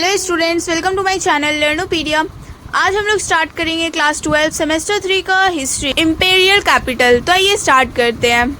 Hello students, welcome to my channel Learnopedia. आज हम लोग स्टार्ट करेंगे क्लास 12 सेमेस्टर 3 का हिस्ट्री इंपीरियल कैपिटल। तो आइए स्टार्ट करते हैं।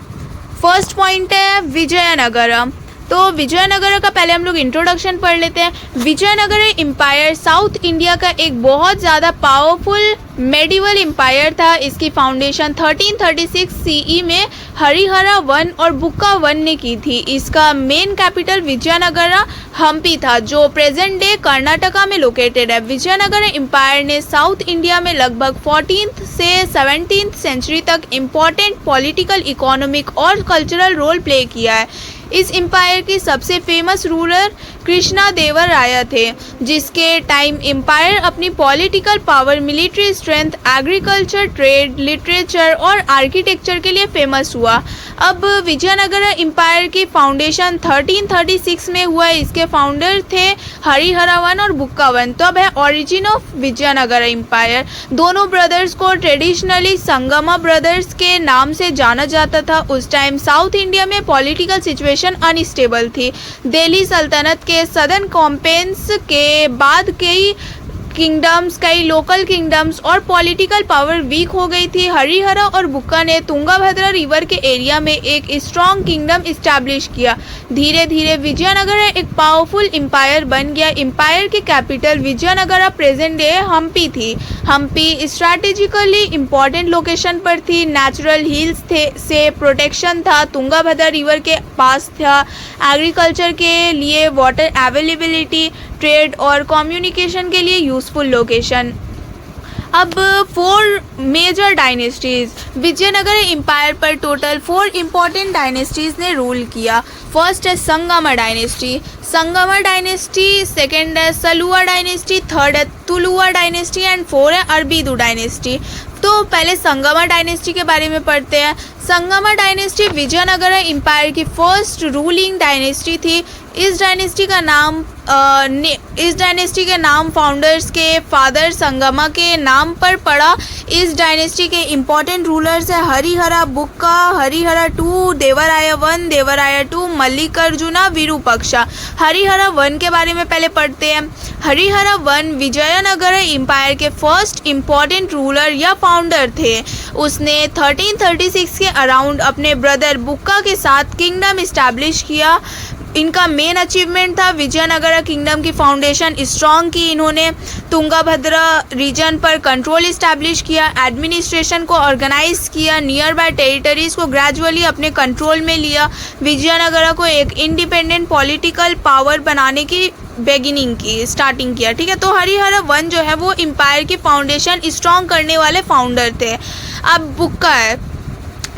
फर्स्ट पॉइंट है विजयनगर। तो विजयनगर का पहले हम लोग इंट्रोडक्शन पढ़ लेते हैं। विजयनगर एम्पायर साउथ इंडिया का एक बहुत ज़्यादा पावरफुल मेडिवल एम्पायर था। इसकी फाउंडेशन 1336 सीई में हरिहरा वन और बुक्का वन ने की थी। इसका मेन कैपिटल विजयनगर हम्पी था, जो प्रेजेंट डे कर्नाटका में लोकेटेड है। विजयनगर एम्पायर ने साउथ इंडिया में लगभग 14th से 17th सेंचुरी तक इम्पॉर्टेंट पॉलिटिकल, इकोनॉमिक और कल्चरल रोल प्ले किया है। इस एम्पायर की सबसे फेमस रूलर कृष्णा देवराया थे, जिसके टाइम एम्पायर अपनी political power, military strength, agriculture, trade, literature और आर्किटेक्चर के लिए फेमस हुआ। अब विजयनगर एम्पायर की फाउंडेशन 1336 में हुआ। इसके फाउंडर थे हरिहरा वन और बुक्का वन। तो अब है ओरिजिन ऑफ विजयनगर एम्पायर। दोनों ब्रदर्स को ट्रेडिशनली संगमा ब्रदर्स के नाम से जाना जाता था। उस टाइम साउथ इंडिया में पॉलिटिकल सिचुएशन अनस्टेबल थी। दिल्ली सल्तनत के सदर्न कॉम्पेंस के बाद कई लोकल किंगडम्स और पॉलिटिकल पावर वीक हो गई थी। हरिहरा और बुक्का ने तुंगाभद्रा रिवर के एरिया में एक स्ट्रॉन्ग किंगडम इस्टेब्लिश किया। धीरे धीरे विजयनगर एक पावरफुल एम्पायर बन गया। एम्पायर की capital Vijayanagar present day Hampi थी। हम्पी स्ट्रैटेजिकली इम्पॉर्टेंट लोकेशन पर थी। नेचुरल हिल्स से प्रोटेक्शन था, तुंगाभद्रा रिवर के पास था, एग्रीकल्चर के लिए वाटर अवेलेबिलिटी, ट्रेड और कम्युनिकेशन के लिए यूजफुल लोकेशन। अब 4 मेजर डायनेस्टीज। विजयनगर एम्पायर पर टोटल 4 इम्पॉर्टेंट डायनेस्टीज ने रूल किया। फर्स्ट है संगमा डायनेस्टी, सेकेंड है सलुआ डायनेस्टी, थर्ड है तुलुआ डायनेस्टी एंड 4 है अरबीदु डायनेस्टी। तो पहले संगमा डायनेस्टी के बारे में पढ़ते हैं। संगमा डायनेस्टी विजयनगर एम्पायर की फर्स्ट रूलिंग डायनेस्टी थी। इस डायनेस्टी के नाम फाउंडर्स के फादर संगमा के नाम पर पड़ा। इस डायनेस्टी के इम्पॉर्टेंट रूलर्स है हरिहरा बुक्का, हरिहरा 2, देवराया 1, देवराया 2, मल्लिकार्जुना, विरूपाक्षा। हरिहरा 1 के बारे में पहले पढ़ते हैं। हरिहरा 1 विजयनगर एम्पायर के फर्स्ट इम्पॉर्टेंट रूलर या फाउंडर थे। उसने 1336 के अराउंड अपने ब्रदर बुक्का के साथ किंगडम इस्टेब्लिश किया। इनका मेन अचीवमेंट था विजयनगर किंगडम की फाउंडेशन स्ट्रॉन्ग की। इन्होंने तुंगाभद्रा रीजन पर कंट्रोल इस्टेब्लिश किया, एडमिनिस्ट्रेशन को ऑर्गेनाइज किया, नियर बाय टेरिटरीज को ग्रेजुअली अपने कंट्रोल में लिया। विजयनगर को एक इंडिपेंडेंट पॉलिटिकल पावर बनाने की स्टार्टिंग किया। ठीक है, तो हरिहरा 1 जो है वो एम्पायर की फाउंडेशन स्ट्रॉन्ग करने वाले फाउंडर थे। अब बुक्का है।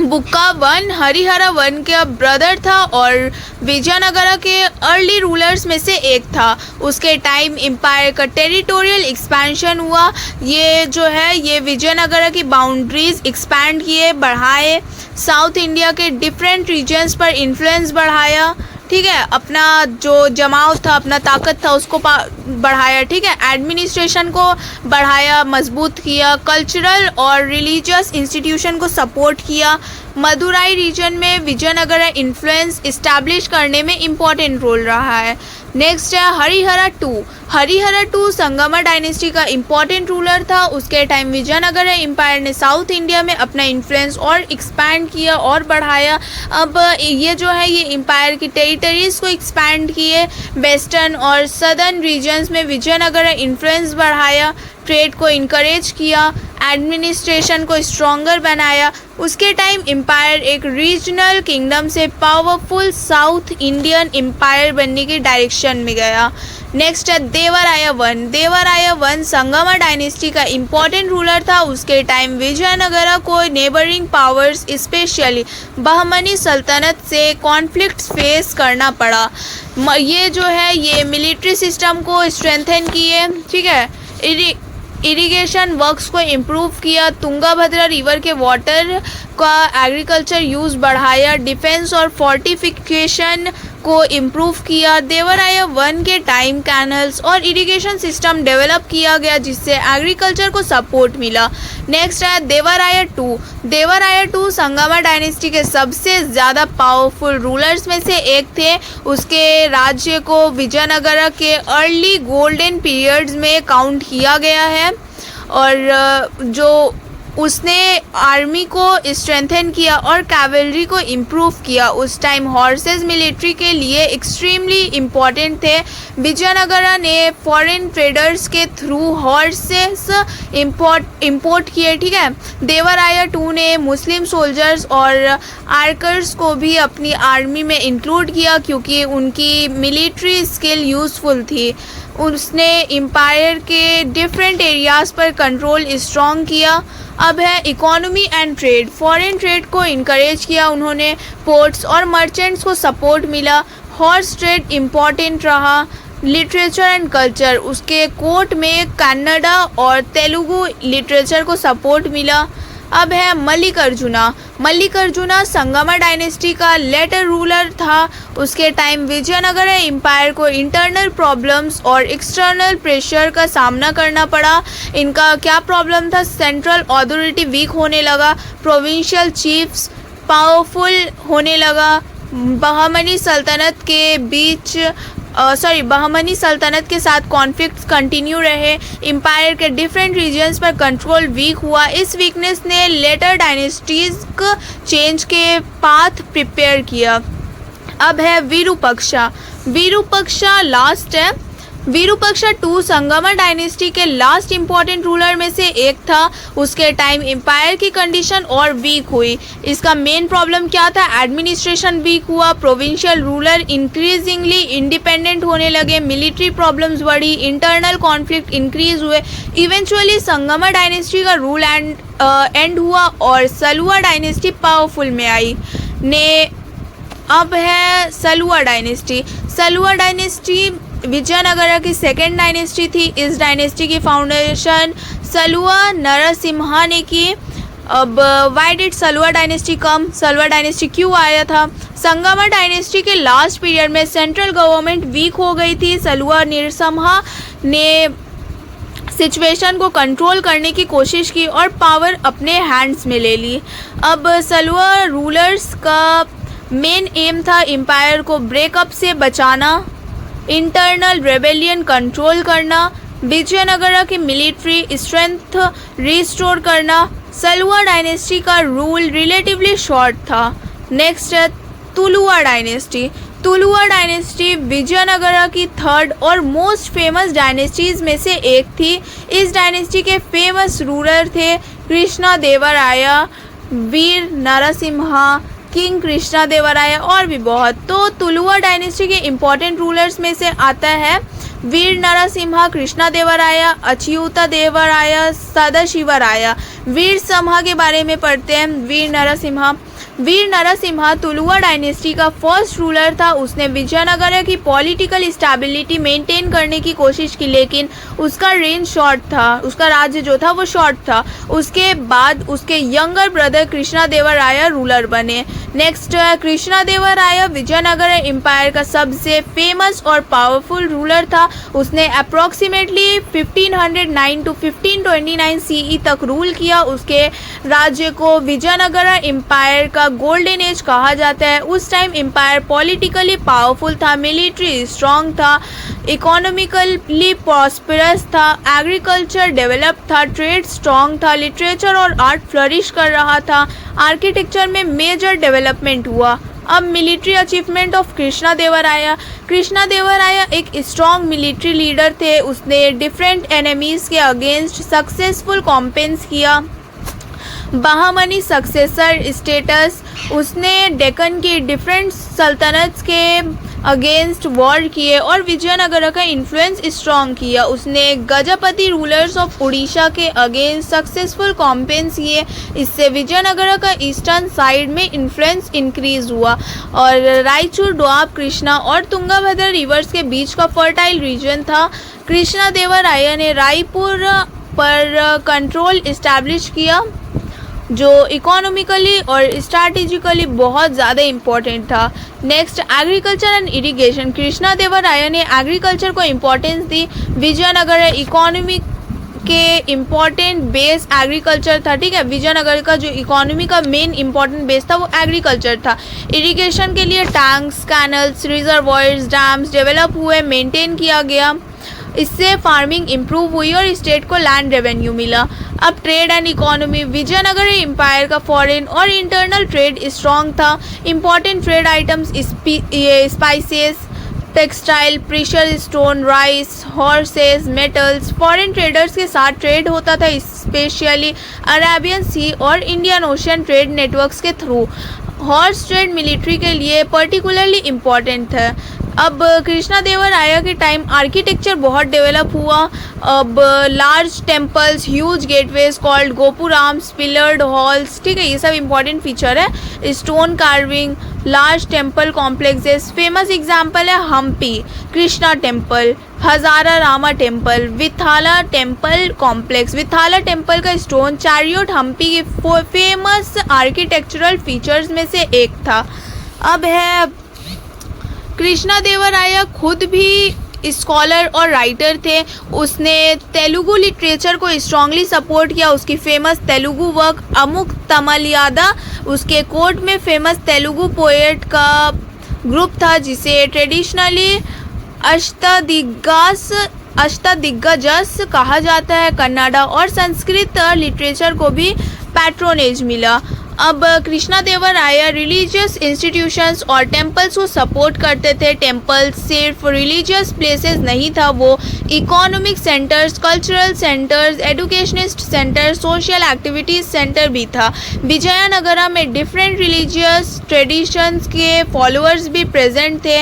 बुक्का 1 हरिहरा 1 का ब्रदर था और विजयनगर के अर्ली रूलर्स में से एक था। उसके टाइम एम्पायर का टेरिटोरियल एक्सपेंशन हुआ। ये जो है ये विजयनगर की बाउंड्रीज एक्सपैंड किए, बढ़ाए, साउथ इंडिया के डिफरेंट रीजन्स पर इन्फ्लुएंस बढ़ाया। ठीक है, अपना जो जमाव था, अपना ताकत था, उसको बढ़ाया। ठीक है, एडमिनिस्ट्रेशन को बढ़ाया, मजबूत किया, कल्चरल और रिलीजियस इंस्टीट्यूशन को सपोर्ट किया। मदुराई रीजन में विजयनगर इन्फ्लुएंस इस्टेब्लिश करने में इम्पॉर्टेंट रोल रहा है। नेक्स्ट है हरिहरा 2। हरिहरा 2 संगमा डायनेस्टी का इम्पॉर्टेंट रूलर था। उसके टाइम विजयनगर एम्पायर ने साउथ इंडिया में अपना इन्फ्लुएंस और एक्सपैंड किया और बढ़ाया। अब ये जो है ये एम्पायर की टेरिटरीज को एक्सपैंड किए। वेस्टर्न और सदर्न रीजन्स में विजयनगर इन्फ्लुएंस बढ़ाया, ट्रेड को इनकरेज किया, एडमिनिस्ट्रेशन को स्ट्रॉन्गर बनाया। उसके टाइम एम्पायर एक रीजनल किंगडम से पावरफुल साउथ इंडियन एम्पायर बनने की डायरेक्शन में गया। नेक्स्ट है देवराया 1। देवराया 1 संगमा डायनेस्टी का इम्पॉर्टेंट रूलर था। उसके टाइम विजयनगर को नेबरिंग पावर्स स्पेशली बहमनी सल्तनत से कॉन्फ्लिक्ट्स फेस करना पड़ा। ये जो है ये मिलिट्री सिस्टम को स्ट्रेंथन किए। ठीक है, इरिगेशन वर्क्स को इम्प्रूव किया, तुंगाभद्रा रिवर के वाटर का एग्रीकल्चर यूज़ बढ़ाया, डिफेंस और फोर्टिफिकेशन को इम्प्रूव किया। देवराया वन के टाइम कैनल्स और इरिगेशन सिस्टम डेवलप किया गया जिससे एग्रीकल्चर को सपोर्ट मिला। नेक्स्ट है देवराया टू। देवराया टू संगमा डायनेस्टी के सबसे ज़्यादा पावरफुल रूलर्स में से एक थे। उसके राज्य को विजयनगर के अर्ली गोल्डन पीरियड्स में काउंट किया गया है और जो उसने आर्मी को स्ट्रेंथन किया और कैवलरी को इम्प्रूव किया। उस टाइम हॉर्सेस मिलिट्री के लिए एक्सट्रीमली इम्पॉर्टेंट थे। विजयनगर ने फॉरेन ट्रेडर्स के थ्रू हॉर्सेस इंपोर्ट किए, ठीक है। देवराया टू ने मुस्लिम सोल्जर्स और आर्कर्स को भी अपनी आर्मी में इंक्लूड किया क्योंकि उनकी मिलिट्री स्किल यूज़फुल थी। उसने एम्पायर के डिफरेंट एरियाज़ पर कंट्रोल स्ट्रॉन्ग किया। अब है economy and trade. Foreign trade को इनकरेज किया उन्होंने। पोर्ट्स और मर्चेंट्स को सपोर्ट मिला। हॉर्स ट्रेड इम्पॉर्टेंट रहा। लिटरेचर एंड कल्चर, उसके कोर्ट में कन्नड़ा और तेलुगु लिटरेचर को सपोर्ट मिला। अब है मल्लिकार्जुना। मल्लिकार्जुना संगमा डायनेस्टी का लेटर रूलर था। उसके टाइम विजयनगर एम्पायर को इंटरनल प्रॉब्लम्स और एक्सटर्नल प्रेशर का सामना करना पड़ा। इनका क्या प्रॉब्लम था? सेंट्रल अथॉरिटी वीक होने लगा, प्रोविंशियल चीफ्स पावरफुल होने लगा, बहमनी सल्तनत के साथ कॉन्फ्लिक्ट्स कंटिन्यू रहे, एम्पायर के डिफरेंट रीजन्स पर कंट्रोल वीक हुआ। इस वीकनेस ने लेटर डायनेस्टीज को चेंज के पाथ प्रिपेयर किया। अब है विरूपाक्षा। विरूपाक्षा लास्ट है। विरूपाक्षा टू संगमा डायनेस्टी के लास्ट इम्पॉर्टेंट रूलर में से एक था। उसके टाइम एम्पायर की कंडीशन और वीक हुई। इसका मेन प्रॉब्लम क्या था? एडमिनिस्ट्रेशन वीक हुआ, प्रोविंशियल रूलर इंक्रीजिंगली इंडिपेंडेंट होने लगे, मिलिट्री प्रॉब्लम्स बढ़ी, इंटरनल कॉन्फ्लिक्ट इंक्रीज हुए। इवेंचुअली संगमा डायनेस्टी का रूल एंड हुआ और सलुआ डायनेस्टी पावरफुल में आई। अब है सलुआ डायनेस्टी। सलुआ डायनेस्टी विजयनगर की सेकेंड डायनेस्टी थी। इस डायनेस्टी की फाउंडेशन सलुआ नरसिम्हा ने की। अब why did Saluva dynasty come? Saluva dynasty क्यों आया था? संगमा डायनेस्टी के लास्ट पीरियड में सेंट्रल गवर्नमेंट वीक हो गई थी। सलुआ नरसिम्हा ने सिचुएशन को कंट्रोल करने की कोशिश की और पावर अपने हैंड्स में ले ली। अब सलुआ रूलर्स का मेन एम था एम्पायर को ब्रेकअप से बचाना, इंटरनल रेबेलियन कंट्रोल करना, विजयनगर की मिलिट्री स्ट्रेंथ रिस्टोर करना। सलुआ डायनेस्टी का रूल रिलेटिवली शॉर्ट था। नेक्स्ट है तुलुआ डायनेस्टी। तुलुआ डायनेस्टी विजयनगर की थर्ड और मोस्ट फेमस डायनेस्टीज में से एक थी। इस डायनेस्टी के फेमस रूलर थे कृष्णा देवराया, वीर नरसिम्हा, किंग कृष्णा देवराया और भी बहुत। तो तुलुआ डायनेस्टी के इम्पॉर्टेंट रूलर्स में से आता है वीर नरसिम्हा, कृष्णा देवराया, अच्युता देवराया, सदाशिवराया। वीर समहा के बारे में पढ़ते हैं। वीर नरसिम्हा तुलुआ डायनेस्टी का फर्स्ट रूलर था। उसने विजयनगर की पॉलिटिकल स्टेबिलिटी मेंटेन करने की कोशिश की लेकिन उसका रेंज शॉर्ट था, उसका राज्य जो था वो शॉर्ट था। उसके बाद उसके यंगर ब्रदर कृष्णा देवराया रूलर बने। नेक्स्ट कृष्णा देवराया विजयनगर एम्पायर का सबसे फेमस और पावरफुल रूलर था। उसने अप्रॉक्सीमेटली 1509 टू 1529 सीई तक रूल किया। उसके राज्य को विजयनगर एम्पायर का गोल्डन एज कहा जाता है। उस टाइम एम्पायर पॉलिटिकली पावरफुल था, मिलिट्री स्ट्रॉन्ग था, इकोनॉमिकली प्रॉस्पेरस था, एग्रीकल्चर डेवलप था, ट्रेड स्ट्रॉन्ग था, लिटरेचर और आर्ट फ्लरिश कर रहा था, आर्किटेक्चर में मेजर डेवलपमेंट हुआ। अब मिलिट्री अचीवमेंट ऑफ कृष्णा देवराया। कृष्णा देवराया एक स्ट्रॉन्ग मिलिट्री लीडर थे। उसने डिफरेंट एनिमीज के अगेंस्ट सक्सेसफुल कॉम्पेंस किया। बहमनी सक्सेसर स्टेटस, उसने डेक्कन की डिफरेंट सल्तनत के अगेंस्ट वॉर किए और विजयनगर का इन्फ्लुएंस स्ट्रॉन्ग किया। उसने गजपति रूलर्स ऑफ उड़ीसा के अगेंस्ट सक्सेसफुल कॉम्पेंस किए। इससे विजयनगर का ईस्टर्न साइड में इन्फ्लुएंस इंक्रीज हुआ और रायचूर, डोआब, कृष्णा और तुंगभद्रा रिवर्स के बीच का फर्टाइल रीजन था। कृष्णा देवराया ने रायपुर पर कंट्रोल इस्टेब्लिश किया। जो इकोनॉमिकली और स्ट्रैटेजिकली बहुत ज़्यादा इम्पोर्टेंट था। Next, agriculture and irrigation. Krishnadevaraya ने एग्रीकल्चर को इम्पोर्टेंस दी। विजयनगर इकोनॉमी के इम्पॉर्टेंट बेस एग्रीकल्चर था, ठीक है। विजयनगर का जो इकोनॉमी का मेन इम्पॉर्टेंट बेस था वो एग्रीकल्चर था। इरिगेशन के लिए tanks, canals, reservoirs, dams develop हुए, मेंटेन किया गया। इससे फार्मिंग इम्प्रूव हुई और स्टेट को लैंड रेवेन्यू मिला। अब trade and economy. Vijayanagar empire का फॉरेन और इंटरनल ट्रेड स्ट्रॉन्ग था। Important trade items spices, textile, precious stone, rice, horses, metals. Foreign traders के साथ ट्रेड होता था, स्पेशली अरेबियन सी और इंडियन ओशन ट्रेड नेटवर्क्स के थ्रू। हॉर्स ट्रेड मिलिट्री के लिए पर्टिकुलरली इम्पॉर्टेंट है। अब कृष्णदेवराय के टाइम आर्किटेक्चर बहुत डेवलप हुआ। अब large temples, huge gateways called gopurams, pillared halls, ठीक है, ये सब इम्पॉर्टेंट फीचर है। Stone carving, large temple complexes. Famous example है Hampi, Krishna temple, Hazara Rama temple, Vitthala temple complex. Vitthala temple का स्टोन चैरियट हम्पी के फेमस आर्किटेक्चरल फीचर्स में से एक था। अब है, कृष्णदेवराय खुद भी स्कॉलर और राइटर थे। उसने तेलुगु लिटरेचर को स्ट्रांगली सपोर्ट किया। उसकी फेमस तेलुगु वर्क अमुक तमलियादा, उसके कोर्ट में फेमस तेलुगु पोएट का ग्रुप था जिसे ट्रेडिशनली अष्टदिग्गजस कहा जाता है। कन्नड़ा और संस्कृत लिटरेचर को भी पैट्रोनेज मिला। अब कृष्णदेवराय रिलीजियस इंस्टीट्यूशंस और टेम्पल्स को सपोर्ट करते थे। टेम्पल्स सिर्फ रिलीजियस प्लेसेस नहीं था, वो economic centres, cultural centres, educationist centre, social activities centre भी था। विजयनगरा में डिफरेंट रिलीजियस ट्रेडिशंस के फॉलोअर्स भी प्रेजेंट थे।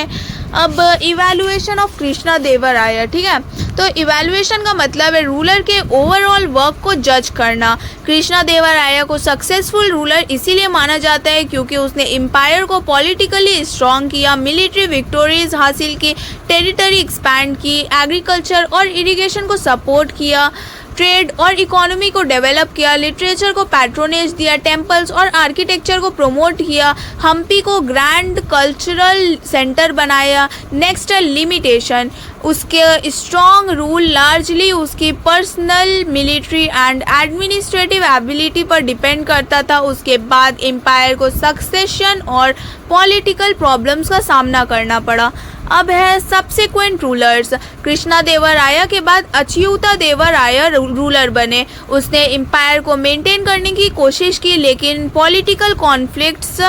अब इवैल्यूएशन ऑफ कृष्णदेवराय, ठीक है, तो इवैल्यूएशन का मतलब है रूलर के ओवरऑल वर्क को जज करना। कृष्णदेवराय को सक्सेसफुल रूलर इसीलिए माना जाता है क्योंकि उसने एम्पायर को पॉलिटिकली स्ट्रॉन्ग किया, मिलिट्री विक्टोरीज हासिल की, टेरिटरी एक्सपैंड की, एग्रीकल्चर और इरिगेशन को सपोर्ट किया, ट्रेड और इकोनॉमी को डेवलप किया, लिटरेचर को पैट्रोनेज दिया, टेम्पल्स और आर्किटेक्चर को प्रमोट किया, हम्पी को ग्रैंड कल्चरल सेंटर बनाया। नेक्स्ट है लिमिटेशन। उसके स्ट्रॉन्ग रूल लार्जली उसकी personal, military and administrative ability पर डिपेंड करता था। उसके बाद एम्पायर को सक्सेशन और पॉलिटिकल प्रॉब्लम्स का सामना करना पड़ा। अब है सब्सिक्वेंट रूलर्स। कृष्णदेवराय के बाद अच्युता देवराय रूलर बने। उसने एम्पायर को मेंटेन करने की कोशिश की लेकिन पॉलिटिकल कॉन्फ्लिक्ट्स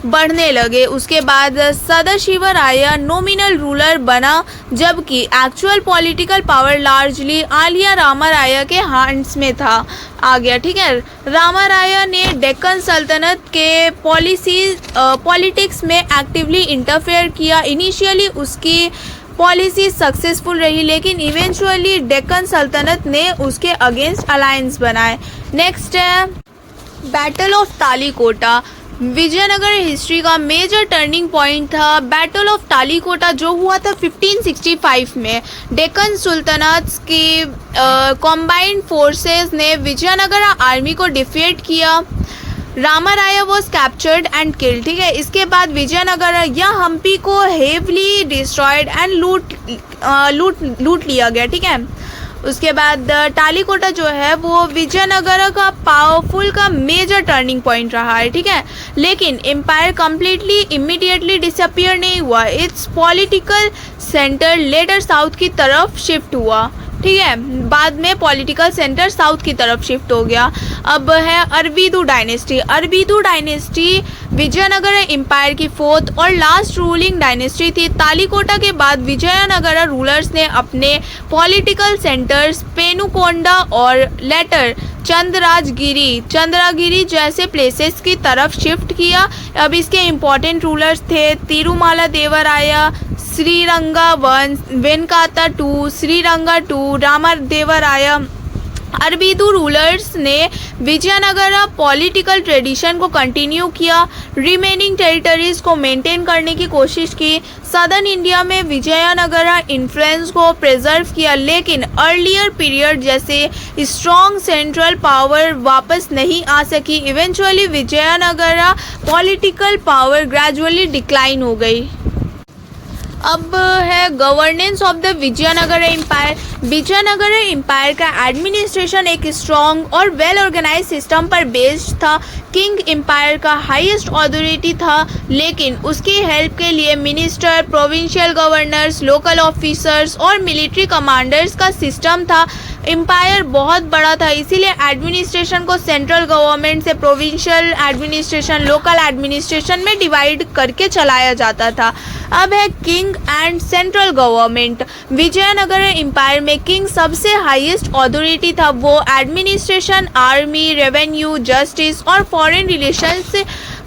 बढ़ने लगे। उसके बाद सदाशिवराय नॉमिनल रूलर बना जबकि actual political power largely Aliya Ramaraya के हैंड्स में था आ गया, ठीक है। रामराय ने डेक्कन सल्तनत के पॉलिटिक्स में एक्टिवली इंटरफेयर किया। इनिशियली उसकी पॉलिसी सक्सेसफुल रही लेकिन इवेंचुअली डेक्कन सल्तनत ने उसके अगेंस्ट अलायंस बनाए। नेक्स्ट है battle of Talikota. Vijayanagar history का मेजर टर्निंग पॉइंट था। बैटल ऑफ तालीकोटा जो हुआ था 1565 में। डेक्कन सुल्तानात की कॉम्बाइंड फोर्सेस ने विजयनगर आर्मी को डिफीट किया। Ramaraya was captured and killed, ठीक है। इसके बाद विजयनगर या हम्पी को हेवली डिस्ट्रॉयड एंड लूट लिया गया, ठीक है। उसके बाद तालीकोटा जो है वो विजयनगर का पावरफुल का मेजर टर्निंग पॉइंट रहा है, ठीक है। लेकिन एम्पायर कम्प्लीटली इमीडिएटली डिसअपियर नहीं हुआ। Its political centre later south की तरफ शिफ्ट हुआ, ठीक है। बाद में पॉलिटिकल सेंटर साउथ की तरफ शिफ्ट हो गया। अब है अरबिदु डायनेस्टी। अरबिदु डायनेस्टी विजयनगर एम्पायर की फोर्थ और लास्ट रूलिंग डायनेस्टी थी। तालीकोटा के बाद विजयनगर रूलर्स ने अपने पॉलिटिकल सेंटर्स पेनुकोंडा और लेटर चंद्रगिरी जैसे प्लेसेस की तरफ शिफ्ट किया। अब इसके इम्पोर्टेंट रूलर्स थे तिरुमाला देवराय, श्रीरंगा 1, वेनकाता 2, श्रीरंगा 2, रामदेवराय अरबिदु रूलर्स ने विजयनगरा पॉलिटिकल ट्रेडिशन को कंटिन्यू किया, रिमेनिंग टेरिटरीज को मेंटेन करने की कोशिश की, सदर्न इंडिया में विजयनगरा इन्फ्लुएंस को प्रिजर्व किया, लेकिन अर्लियर पीरियड जैसे स्ट्रॉन्ग सेंट्रल पावर वापस नहीं आ सकी। Eventually Vijayanagara political power gradually decline हो गई। अब है governance of the Vijayanagara empire. Vijayanagara empire का एडमिनिस्ट्रेशन एक स्ट्रॉन्ग और वेल ऑर्गेनाइज सिस्टम पर बेस्ड था। किंग एम्पायर का हाईएस्ट अथॉरिटी था, लेकिन उसकी हेल्प के लिए minister, provincial governors, local officers और मिलिट्री कमांडर्स का सिस्टम था। एम्पायर बहुत बड़ा था, इसीलिए एडमिनिस्ट्रेशन को सेंट्रल गवर्नमेंट से प्रोविंशियल एडमिनिस्ट्रेशन, लोकल एडमिनिस्ट्रेशन में डिवाइड करके चलाया जाता था। अब है king and central government. Vijayanagara empire में किंग सबसे हाईएस्ट अथॉरिटी था। वो एडमिनिस्ट्रेशन, आर्मी, रेवेन्यू, जस्टिस और फॉरेन रिलेशंस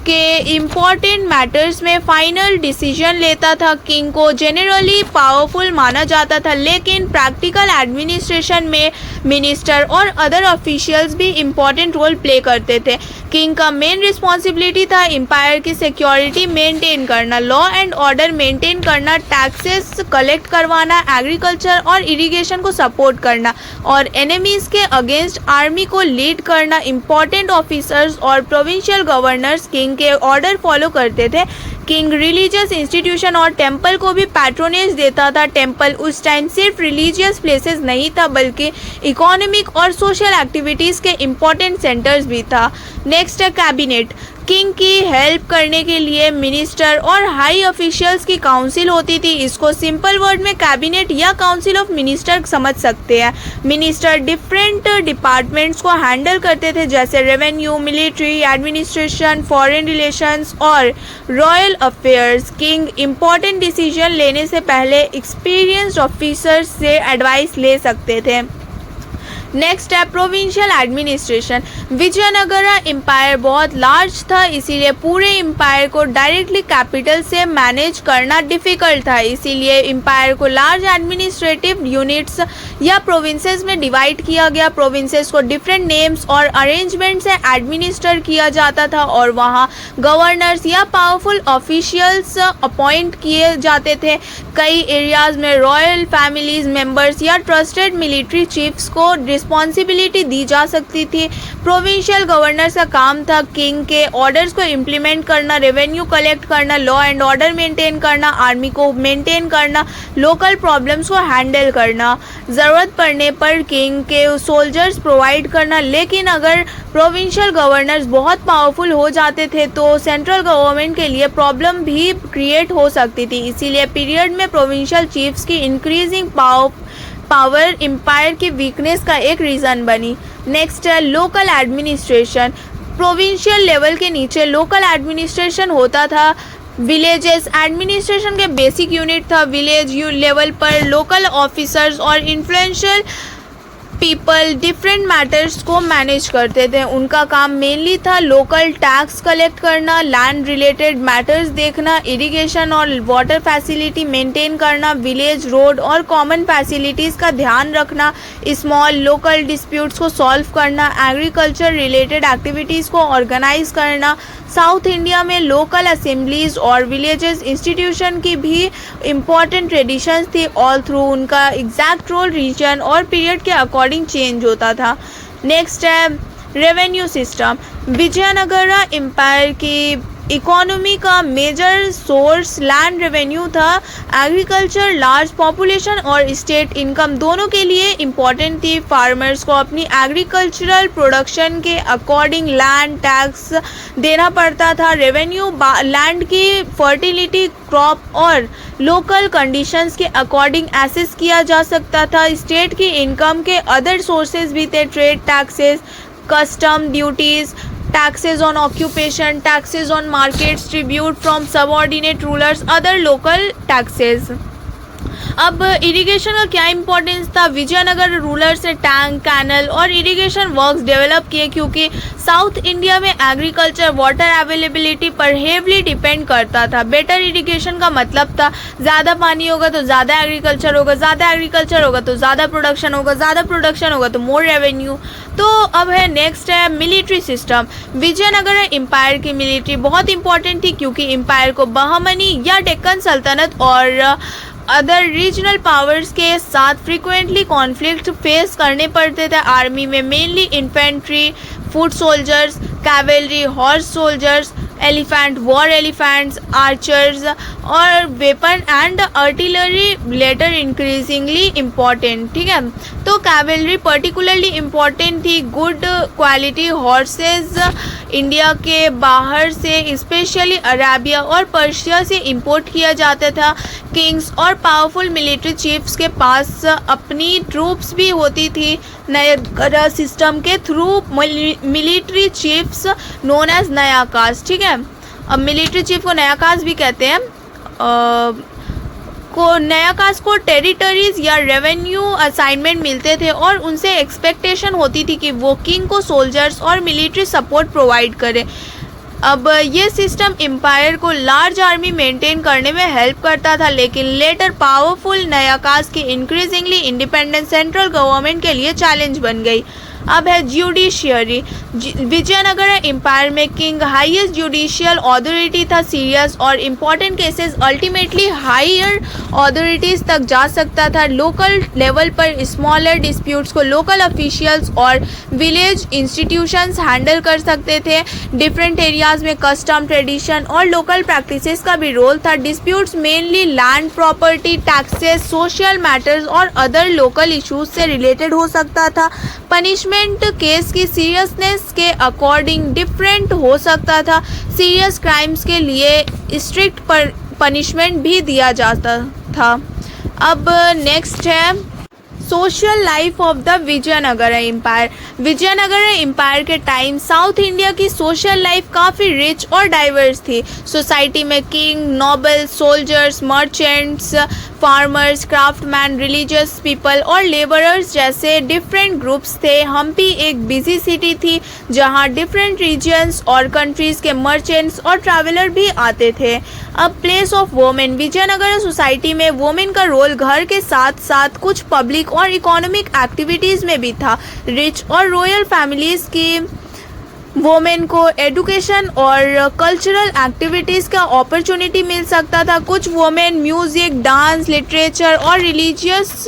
के इम्पॉर्टेंट मैटर्स में फाइनल डिसीजन लेता था। किंग को जनरली पावरफुल माना जाता था, लेकिन प्रैक्टिकल एडमिनिस्ट्रेशन में मिनिस्टर और अदर ऑफिशियल्स भी इम्पॉर्टेंट रोल प्ले करते थे। किंग का मेन रिस्पॉन्सिबिलिटी था एम्पायर की सिक्योरिटी मेंटेन करना, लॉ एंड ऑर्डर मेंटेन करना, टैक्सेस कलेक्ट करवाना, एग्रीकल्चर और इरिगेशन को सपोर्ट करना और एनिमीज के अगेंस्ट आर्मी को लीड करना। इम्पॉर्टेंट ऑफिसर्स और प्रोविंशियल गवर्नर्स किंग के ऑर्डर फॉलो करते थे। किंग रिलीजियस इंस्टीट्यूशन और टेम्पल को भी पैट्रोनेज देता था। टेम्पल उस टाइम सिर्फ रिलीजियस प्लेसेस नहीं था, बल्कि इकोनॉमिक और सोशल एक्टिविटीज़ के इम्पॉर्टेंट सेंटर्स भी था। नेक्स्ट है कैबिनेट। किंग की हेल्प करने के लिए मिनिस्टर और हाई ऑफिशियल्स की काउंसिल होती थी। इसको सिंपल वर्ड में कैबिनेट या काउंसिल ऑफ मिनिस्टर समझ सकते हैं। मिनिस्टर डिफरेंट डिपार्टमेंट्स को हैंडल करते थे, जैसे revenue, military, administration, foreign relations और royal affairs. King important decision लेने से पहले एक्सपीरियंस्ड ऑफिसर्स से एडवाइस ले सकते थे। नेक्स्ट है प्रोविंशियल एडमिनिस्ट्रेशन। विजयनगरा एम्पायर बहुत लार्ज था, इसीलिए पूरे एम्पायर को डायरेक्टली कैपिटल से मैनेज करना डिफ़िकल्ट था। इसीलिए एम्पायर को लार्ज एडमिनिस्ट्रेटिव यूनिट्स या प्रोविंसेस में डिवाइड किया गया। प्रोविंसेस को डिफरेंट नेम्स और अरेंजमेंट से एडमिनिस्टर किया जाता था और वहाँ गवर्नर्स या पावरफुल ऑफिशियल्स अपॉइंट किए जाते थे। कई एरियाज में रॉयल फैमिलीज मेंबर्स या ट्रस्टेड मिलिट्री चीफ्स को रिस्पॉन्सिबिलिटी दी जा सकती थी। प्रोविंशियल गवर्नर्स का काम था किंग के ऑर्डर्स को इम्प्लीमेंट करना, रेवेन्यू कलेक्ट करना, लॉ एंड ऑर्डर मेंटेन करना, आर्मी को मेंटेन करना, लोकल प्रॉब्लम्स को हैंडल करना, ज़रूरत पड़ने पर किंग के सोल्जर्स प्रोवाइड करना। लेकिन अगर प्रोविंशियल गवर्नर्स बहुत पावरफुल हो जाते थे तो सेंट्रल गवर्नमेंट के लिए प्रॉब्लम भी क्रिएट हो सकती थी। इसीलिए पीरियड में प्रोविंशियल चीफ्स की इंक्रीजिंग पावर एम्पायर की वीकनेस का एक रीज़न बनी। नेक्स्ट है लोकल एडमिनिस्ट्रेशन। प्रोविंशियल लेवल के नीचे लोकल एडमिनिस्ट्रेशन होता था। विलेजेस एडमिनिस्ट्रेशन के बेसिक यूनिट था। विलेज लेवल पर लोकल ऑफिसर्स और इन्फ्लुएंशियल पीपल डिफरेंट मैटर्स को मैनेज करते थे। उनका काम मेनली था लोकल टैक्स कलेक्ट करना, लैंड रिलेटेड मैटर्स देखना, इरिगेशन और वाटर फैसिलिटी मेंटेन करना, विलेज रोड और कॉमन फैसिलिटीज़ का ध्यान रखना, स्मॉल लोकल डिस्प्यूट्स को सॉल्व करना, एग्रीकल्चर रिलेटेड एक्टिविटीज़ को ऑर्गेनाइज करना। साउथ इंडिया में लोकल असेंबलीज और विलेजेस इंस्टीट्यूशन की भी इम्पॉर्टेंट ट्रेडिशंस थी। ऑल थ्रू उनका एग्जैक्ट रोल रीजन और पीरियड के अकॉर्डिंग चेंज होता था। नेक्स्ट है रेवेन्यू सिस्टम। विजयनगरा एम्पायर की इकोनॉमी का मेजर सोर्स लैंड रेवेन्यू था। एग्रीकल्चर लार्ज पॉपुलेशन और स्टेट इनकम दोनों के लिए इम्पॉर्टेंट थी। फार्मर्स को अपनी एग्रीकल्चरल प्रोडक्शन के अकॉर्डिंग लैंड टैक्स देना पड़ता था। रेवेन्यू लैंड की फर्टिलिटी, क्रॉप और लोकल कंडीशंस के अकॉर्डिंग एसेस किया जा सकता था। स्टेट की इनकम के अदर सोर्सेज भी थे, trade taxes, custom duties, taxes on occupation, taxes on markets, tribute from subordinate rulers, other local taxes. अब इरिगेशन का क्या इंपॉर्टेंस था? विजयनगर रूलर्स ने टैंक, कैनल और इरिगेशन वर्क्स डेवलप किए क्योंकि साउथ इंडिया में एग्रीकल्चर वाटर अवेलेबिलिटी पर हेवली डिपेंड करता था। बेटर इरिगेशन का मतलब था ज़्यादा पानी होगा तो ज़्यादा एग्रीकल्चर होगा, ज़्यादा एग्रीकल्चर होगा तो ज़्यादा प्रोडक्शन होगा, ज़्यादा प्रोडक्शन होगा तो मोर रेवेन्यू। तो अब है नेक्स्ट है मिलिट्री सिस्टम। विजयनगर एम्पायर की मिलिट्री बहुत इंपॉर्टेंट थी क्योंकि एम्पायर को बहमनी या डेक्कन सल्तनत और अदर रीजनल पावर्स के साथ फ्रीक्वेंटली कॉन्फ्लिक्ट फेस करने पड़ते थे। आर्मी में mainly infantry, foot soldiers, cavalry, horse soldiers, elephant, war elephants, archers और weapon and artillery later increasingly important. ठीक है, तो कैवेलरी पर्टिकुलरली इम्पॉर्टेंट थी। गुड क्वालिटी हॉर्सेस इंडिया के बाहर से स्पेशली अरेबिया और पर्शिया से इंपोर्ट किया जाता था। किंग्स और पावरफुल मिलिट्री चीफ्स के पास अपनी ट्रूप्स भी होती थी। नया सिस्टम के through military chiefs known as nayakas. ठीक है, अब मिलिट्री चीफ को नया कास्ट भी कहते हैं। नया कास्ट को टेरिटरीज या रेवेन्यू असाइनमेंट मिलते थे और उनसे एक्सपेक्टेशन होती थी कि वो किंग को सोल्जर्स और मिलिट्री सपोर्ट प्रोवाइड करे। अब ये सिस्टम एम्पायर को लार्ज आर्मी मेंटेन करने में हेल्प करता था, लेकिन लेटर पावरफुल नया कास्ट की इंक्रीजिंगली इंडिपेंडेंट सेंट्रल गवर्नमेंट के लिए चैलेंज बन गई। अब है ज्यूडिशियरी। विजयनगर एम्पायर में किंग हाईएस्ट जुडिशियल अथॉरिटी था। सीरियस और important cases ultimately higher authorities तक जा सकता था। लोकल लेवल पर स्मॉलर डिस्प्यूट्स को लोकल ऑफिशियल्स और विलेज इंस्टीट्यूशंस हैंडल कर सकते थे। डिफरेंट एरियाज में कस्टम, ट्रेडिशन और लोकल प्रैक्टिसेस का भी रोल था। Disputes mainly land, property, taxes, social matters और अदर लोकल इश्यूज से रिलेटेड हो सकता था। पनिशमेंट केस की सीरियसनेस के अकॉर्डिंग डिफरेंट हो सकता था। सीरियस क्राइम्स के लिए स्ट्रिक्ट पनिशमेंट भी दिया जाता था। अब नेक्स्ट है social life of the Vijayanagar empire. Vijayanagar empire के टाइम साउथ इंडिया की सोशल लाइफ काफ़ी रिच और डाइवर्स थी। सोसाइटी में king, noble, soldiers, merchants, farmers, craftsman, religious people और लेबरर्स जैसे डिफरेंट ग्रुप्स थे। हम्पी एक बिजी सिटी थी जहां डिफरेंट रीजन्स और कंट्रीज़ के मर्चेंट्स और ट्रैवलर भी आते थे। अब place of women. Vijayanagar society में वोमेन का रोल घर के साथ साथ कुछ पब्लिक और इकोनॉमिक एक्टिविटीज़ में भी था। रिच और रॉयल फैमिलीज़ की वोमेन को एजुकेशन और कल्चरल एक्टिविटीज़ का अपॉर्चुनिटी मिल सकता था। कुछ वोमेन म्यूज़िक, डांस, लिटरेचर और रिलीजियस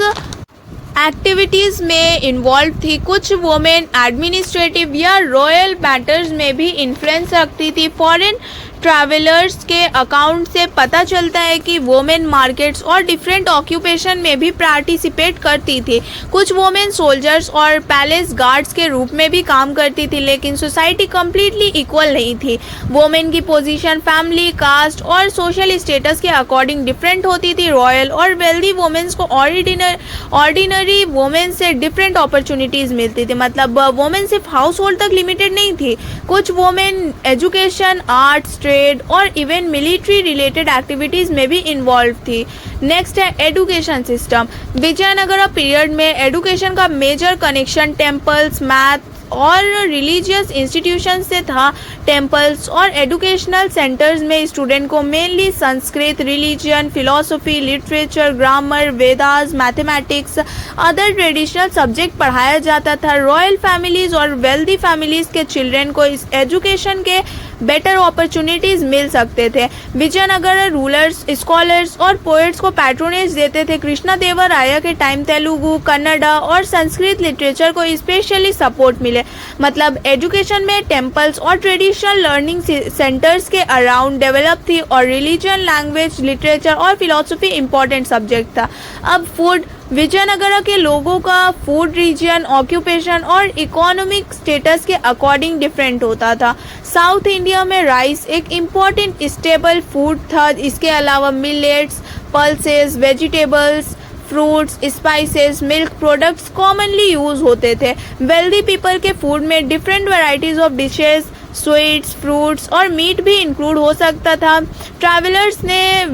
एक्टिविटीज़ में इन्वॉल्व थी। कुछ वोमेन एडमिनिस्ट्रेटिव या रॉयल मैटर्स में भी इन्फ्लुएंस रखती थी। फॉरेन ट्रैवलर्स के अकाउंट से पता चलता है कि वोमेन मार्केट्स और डिफरेंट ऑक्यूपेशन में भी पार्टिसिपेट करती थी। कुछ वोमेन सोल्जर्स और पैलेस गार्ड्स के रूप में भी काम करती थी, लेकिन सोसाइटी कम्प्लीटली इक्वल नहीं थी। वोमेन की पोजीशन फैमिली, कास्ट और सोशल स्टेटस के अकॉर्डिंग डिफरेंट होती थी। रॉयल और वेल्दी वोमेन्स को ऑर्डिनरी वोमेन से डिफरेंट अपॉर्चुनिटीज़ मिलती थी। मतलब वोमेन सिर्फ हाउस होल्ड तक लिमिटेड नहीं थी। कुछ वोमेन एजुकेशन, आर्ट्स, ट्रेड और इवन मिलिट्री रिलेटेड एक्टिविटीज़ में भी इन्वॉल्व थी। नेक्स्ट है एजुकेशन सिस्टम। विजयनगर पीरियड में एजुकेशन का मेजर कनेक्शन टेम्पल्स, मैथ और रिलीजियस इंस्टीट्यूशन से था। टेम्पल्स और एजुकेशनल सेंटर्स में स्टूडेंट को mainly Sanskrit, religion, philosophy, literature, grammar, Vedas, mathematics, other traditional subject पढ़ाया जाता था। रॉयल फैमिलीज़ और वेल्दी फैमिलीज़ के चिल्ड्रन को इस एजुकेशन के बेटर अपॉर्चुनिटीज़ मिल सकते थे। विजयनगर रूलर्स, स्कॉलर्स और पोएट्स को पैट्रोनेज देते थे। कृष्णदेवराया के टाइम तेलुगु, कन्नड़ा और संस्कृत लिटरेचर को स्पेशली सपोर्ट मिले। मतलब एजुकेशन में टेम्पल्स और ट्रेडिशनल लर्निंग सेंटर्स के अराउंड डेवलप थी और रिलीजन, लैंग्वेज, लिटरेचर और फिलॉसफी इंपॉर्टेंट सब्जेक्ट था। अब फूड। विजयनगर के लोगों का फूड रीजन, ऑक्यूपेशन और इकोनॉमिक स्टेटस के अकॉर्डिंग डिफरेंट होता था। साउथ इंडिया में राइस एक इम्पॉर्टेंट स्टेबल फूड था। इसके अलावा millets, pulses, vegetables, fruits, spices, milk products commonly use होते थे। वेल्दी पीपल के फूड में different varieties of dishes sweets, fruits और मीट भी इंक्लूड हो सकता था। ट्रैवलर्स ने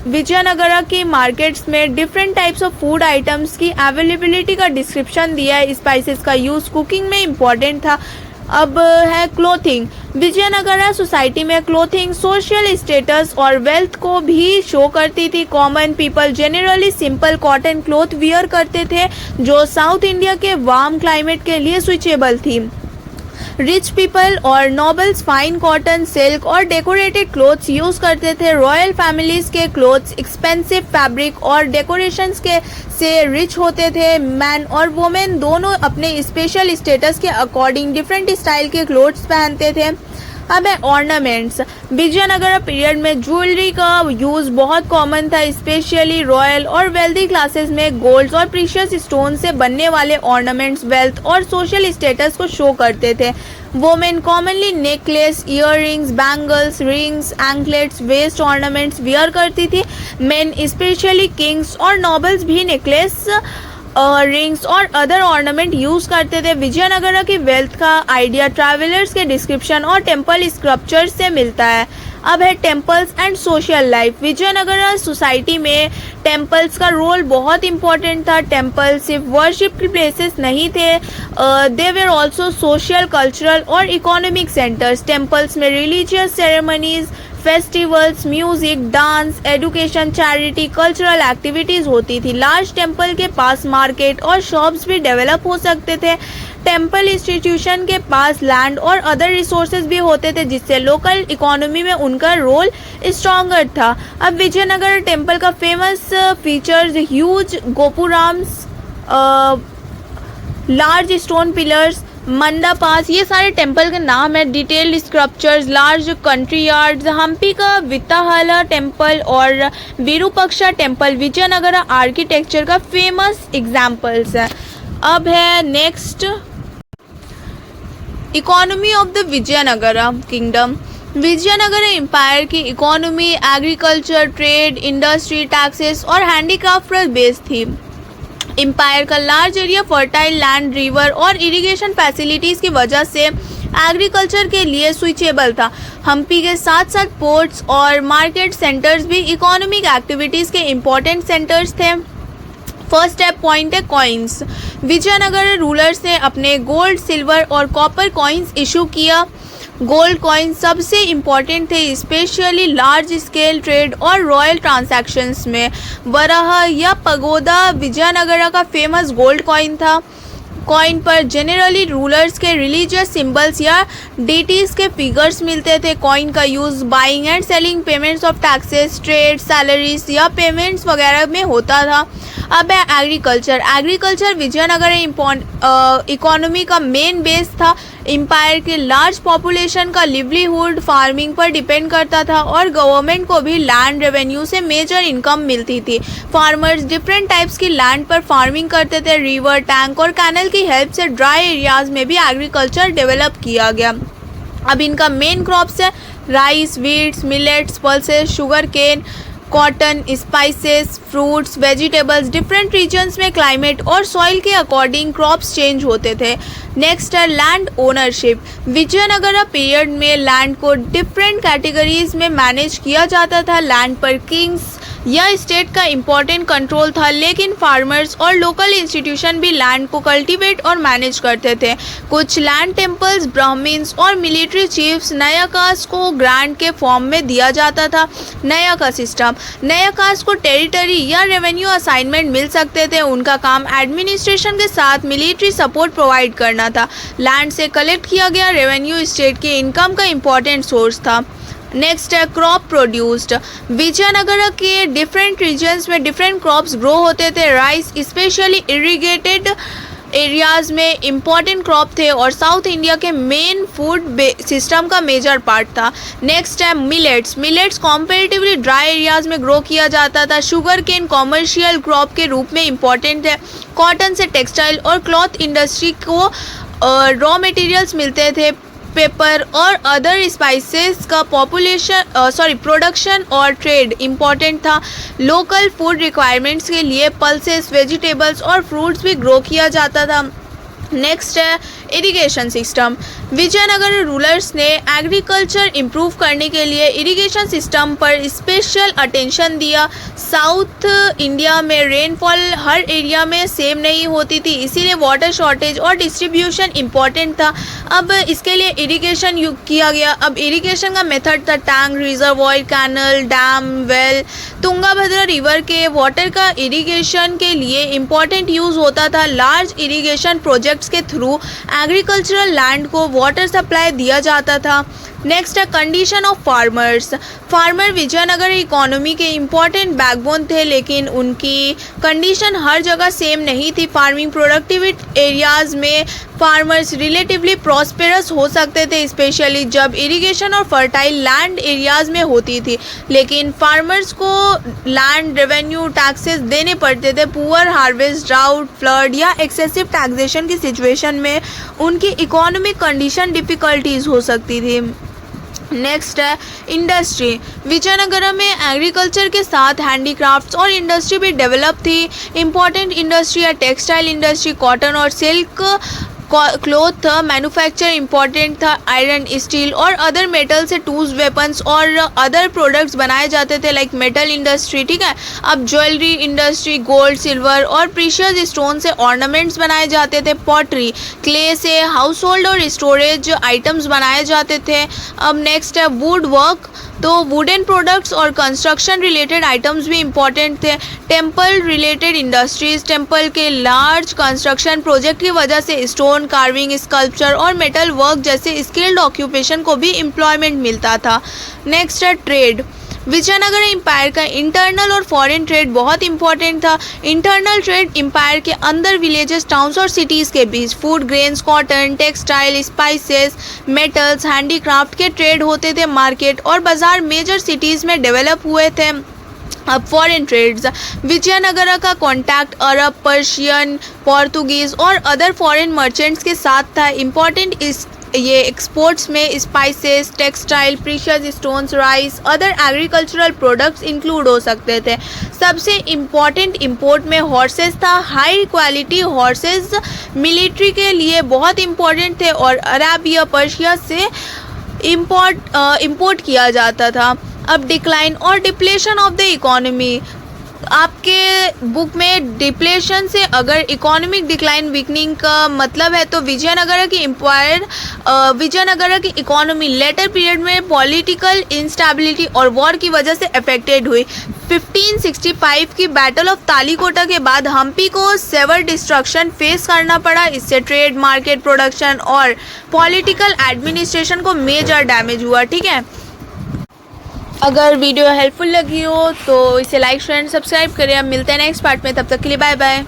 विजयनगरा की मार्केट्स में different types of food items की अवेलेबिलिटी का डिस्क्रिप्शन दिया है। स्पाइसेस का यूज़ कुकिंग में इम्पॉर्टेंट था। अब है क्लोथिंग। विजयनगरा सोसाइटी में क्लोथिंग सोशल स्टेटस और वेल्थ को भी शो करती थी। Common people generally simple cotton cloth wear करते थे जो साउथ इंडिया के वार्म क्लाइमेट के लिए स्विचेबल थी। रिच पीपल और नोबल्स फाइन कॉटन, सिल्क और डेकोरेटेड क्लोथ्स यूज करते थे। रॉयल फैमिलीज के क्लोथ्स एक्सपेंसिव फैब्रिक और डेकोरेशंस के से रिच होते थे। मैन और वुमेन दोनों अपने स्पेशल स्टेटस के अकॉर्डिंग डिफरेंट स्टाइल के क्लोथ्स पहनते थे। अब है ऑर्नामेंट्स। विजयनगरा पीरियड में ज्वेलरी का यूज़ बहुत कॉमन था, स्पेशली रॉयल और वेल्दी क्लासेस में गोल्ड और प्रीशियस स्टोन से बनने वाले ऑर्नामेंट्स वेल्थ और सोशल स्टेटस को शो करते थे। Women commonly necklace, earrings, bangles, rings, anklets, waist ornaments wear करती थी। मेन स्पेशली किंग्स और नोबल्स भी नेकलेस, रिंग्स और अदर ऑर्नामेंट यूज करते थे। विजयनगरा की वेल्थ का आइडिया ट्रैवलर्स के डिस्क्रिप्शन और टेम्पल स्क्रप्चर से मिलता है। अब है temples and social life. Vijayanagara society में टेम्पल्स का रोल बहुत इंपॉर्टेंट था। टेम्पल सिर्फ वर्शिप के प्लेसेस नहीं थे, they were also social, cultural और इकोनॉमिक सेंटर्स। टेम्पल्स में religious ceremonies, festivals, music, dance, education, charity, cultural activities होती थी। लार्ज टेम्पल के पास मार्केट और शॉप्स भी डेवलप हो सकते थे। टेम्पल इंस्टीट्यूशन के पास लैंड और अदर रिसोर्सेज भी होते थे जिससे लोकल इकोनॉमी में उनका रोल स्ट्रॉन्गर था। अब विजयनगर टेम्पल का famous features huge gopurams, large stone pillars, mandapas, ये सारे टेम्पल के नाम है। Detailed sculptures, large courtyards, Hampi का वित्ताहाला टेम्पल और विरूपक्षा टेम्पल विजयनगरा आर्किटेक्चर का फेमस एग्जाम्पल्स है। अब है next economy of the Vijayanagara kingdom. Vijayanagara empire की economy agriculture, trade, industry, taxes और हैंडीक्राफ्ट पर बेस्ड थी। एम्पायर का large area, fertile land, river और इरिगेशन फैसिलिटीज़ की वजह से एग्रीकल्चर के लिए स्विचेबल था। हम्पी के साथ साथ पोर्ट्स और मार्केट सेंटर्स भी इकोनॉमिक एक्टिविटीज़ के इम्पोर्टेंट सेंटर्स थे। फर्स्ट स्टेप पॉइंट है कॉइन्स। विजयनगर रूलर्स ने अपने गोल्ड, सिल्वर और कॉपर कॉइन्स इशू किया। गोल्ड कॉइन सबसे इम्पॉर्टेंट थे, स्पेशली लार्ज स्केल ट्रेड और रॉयल ट्रांजैक्शंस में। वराह या पगोदा विजयनगरा का फेमस गोल्ड कॉइन था। कॉइन पर जनरली रूलर्स के रिलीजियस सिंबल्स या डीटीज के फिगर्स मिलते थे। कॉइन का use buying and selling, payments of taxes, trade, salaries या पेमेंट्स वगैरह में होता था। अब है एग्रीकल्चर। एग्रीकल्चर विजयनगर इकोनॉमी का मेन बेस था। एम्पायर के लार्ज पॉपुलेशन का लिवलीहुड फार्मिंग पर डिपेंड करता था और गवर्नमेंट को भी लैंड रेवेन्यू से मेजर इनकम मिलती थी। फार्मर्स डिफरेंट टाइप्स की लैंड पर फार्मिंग करते थे। रिवर, टैंक और कैनल की हेल्प से ड्राई एरियाज में भी एग्रीकल्चर डेवलप किया गया। अब इनका मेन क्रॉप्स है rice, wheats, millets, pulses, sugarcane, cotton, spices, fruits, vegetables. Different regions में क्लाइमेट और सॉइल के अकॉर्डिंग क्रॉप्स चेंज होते थे। नेक्स्ट है लैंड ओनरशिप। विजयनगरा पीरियड में लैंड को डिफरेंट कैटेगरीज में मैनेज किया जाता था। लैंड पर किंग्स या स्टेट का इम्पोर्टेंट कंट्रोल था, लेकिन फार्मर्स और लोकल इंस्टीट्यूशन भी लैंड को कल्टीवेट और मैनेज करते थे। कुछ लैंड टेम्पल्स ब्राह्मण्स और मिलिट्री चीफ्स नया कास्ट को ग्रांट के फॉर्म में दिया जाता था। नया का सिस्टम, नया कास्ट को टेरिटरी या रेवेन्यू असाइनमेंट मिल सकते थे। उनका काम एडमिनिस्ट्रेशन के साथ मिलिट्री सपोर्ट प्रोवाइड करना था। लैंड से कलेक्ट किया गया रेवेन्यू स्टेट की इनकम का इम्पोर्टेंट सोर्स था। नेक्स्ट है क्रॉप प्रोड्यूस्ड। विजयनगरा के डिफरेंट रीजन्स में डिफरेंट क्रॉप्स ग्रो होते थे। राइस स्पेशली इरिगेटेड एरियाज में इम्पॉर्टेंट क्रॉप थे और साउथ इंडिया के मेन फूड सिस्टम का मेजर पार्ट था। नेक्स्ट है millets. Millets comparatively dry areas में ग्रो किया जाता था। शुगर केन कॉमर्शियल क्रॉप के रूप में इम्पॉर्टेंट है। कॉटन से टेक्सटाइल और क्लॉथ इंडस्ट्री को रॉ मटेरियल्स मिलते थे। पेपर और अदर स्पाइसेस का प्रोडक्शन और ट्रेड इम्पॉर्टेंट था। लोकल फूड रिक्वायरमेंट्स के लिए पल्सेस, वेजिटेबल्स और फ्रूट्स भी ग्रो किया जाता था। नेक्स्ट है इरिगेशन सिस्टम। विजयनगर रूलर्स ने एग्रीकल्चर इम्प्रूव करने के लिए इरिगेशन सिस्टम पर स्पेशल अटेंशन दिया। साउथ इंडिया में रेनफॉल हर एरिया में सेम नहीं होती थी, इसीलिए वाटर शॉर्टेज और डिस्ट्रीब्यूशन इम्पॉर्टेंट था। अब इसके लिए इरिगेशन किया गया। अब इरिगेशन का मेथड था tank, reservoir, canal, dam, well. Tungabhadra river के वाटर का इरिगेशन के लिए इम्पॉर्टेंट यूज़ होता था। लार्ज इरिगेशन प्रोजेक्ट्स के थ्रू एग्रीकल्चरल लैंड को वाटर सप्लाई दिया जाता था। नेक्स्ट है condition of farmers. Farmer Vijayanagar economy के इम्पॉर्टेंट बैकबोन थे, लेकिन उनकी कंडीशन हर जगह सेम नहीं थी। फार्मिंग प्रोडक्टिविटी एरियाज़ में फार्मर्स रिलेटिवली प्रॉस्पेरस हो सकते थे, स्पेशली जब इरिगेशन और फर्टाइल लैंड एरियाज़ में होती थी, लेकिन फार्मर्स को लैंड रेवेन्यू टैक्सेस देने पड़ते थे। पुअर हार्वेस्ट, ड्राउट, फ्लड या एक्सेसिव टैक्सेशन की सिचुएशन में उनकी इकोनॉमिक कंडीशन डिफ़िकल्टीज हो सकती थी। नेक्स्ट है इंडस्ट्री। विजयनगर में एग्रीकल्चर के साथ हैंडीक्राफ्ट्स और इंडस्ट्री भी डेवलप थी। इम्पॉर्टेंट इंडस्ट्री है टेक्सटाइल इंडस्ट्री, कॉटन और सिल्क क्लॉथ मैन्युफैक्चर इम्पॉर्टेंट था। आयरन, स्टील और अदर मेटल से टूल्स, वेपन्स और अदर प्रोडक्ट्स बनाए जाते थे, लाइक मेटल इंडस्ट्री, ठीक है। अब ज्वेलरी इंडस्ट्री, गोल्ड, सिल्वर और प्रीशियस स्टोन से ऑर्नामेंट्स बनाए जाते थे। पॉटरी, क्ले से हाउस होल्ड और स्टोरेज आइटम्स बनाए जाते थे। अब नेक्स्ट है वुड वर्क, तो वुडन प्रोडक्ट्स और कंस्ट्रक्शन रिलेटेड आइटम्स भी इम्पॉर्टेंट थे। टेम्पल रिलेटेड इंडस्ट्रीज, टेम्पल के लार्ज कंस्ट्रक्शन प्रोजेक्ट की वजह से स्टोन कार्विंग, स्कल्पचर और मेटल वर्क जैसे स्किल्ड ऑक्यूपेशन को भी एम्प्लॉयमेंट मिलता था। नेक्स्ट है ट्रेड। विजयनगर एम्पायर का इंटरनल और फॉरेन ट्रेड बहुत इंपॉर्टेंट था। इंटरनल ट्रेड एम्पायर के अंदर विलेजेस, टाउन्स और सिटीज़ के बीच food, grains, cotton, textile, spices, metals, handicraft के ट्रेड होते थे। मार्केट और बाजार मेजर सिटीज़ में डेवलप हुए थे। अब फॉरेन ट्रेड्स, विजयनगर का कॉन्टैक्ट अरब, पर्शियन, पोर्तुगीज़ और अदर फॉरेन मर्चेंट्स के साथ था। इम्पॉर्टेंट इस ये एक्सपोर्ट्स में spices, textile, precious stones, rice, other agricultural products include हो सकते थे। सबसे इम्पॉर्टेंट इंपोर्ट में हॉर्सेस था। हाई क्वालिटी हॉर्सेस मिलिट्री के लिए बहुत इम्पॉर्टेंट थे और अरेबिया, पर्शिया से इंपोर्ट किया जाता था। अब डिक्लाइन और डिप्लेशन ऑफ द इकोनॉमी। आपके बुक में डिप्लेशन से अगर इकोनॉमिक डिक्लाइन, वीकनिंग का मतलब है, तो विजयनगर की इकोनॉमी लेटर पीरियड में पॉलिटिकल इंस्टेबिलिटी और वॉर की वजह से अफेक्टेड हुई। 1565 की बैटल ऑफ तालीकोटा के बाद हम्पी को सेवर डिस्ट्रक्शन फेस करना पड़ा। इससे ट्रेड, मार्केट, प्रोडक्शन और पॉलिटिकल एडमिनिस्ट्रेशन को मेजर डैमेज हुआ, ठीक है। अगर वीडियो हेल्पफुल लगी हो तो इसे लाइक, शेयर एंड सब्सक्राइब करें। अब मिलते हैं नेक्स्ट पार्ट में, तब तक के लिए बाय बाय।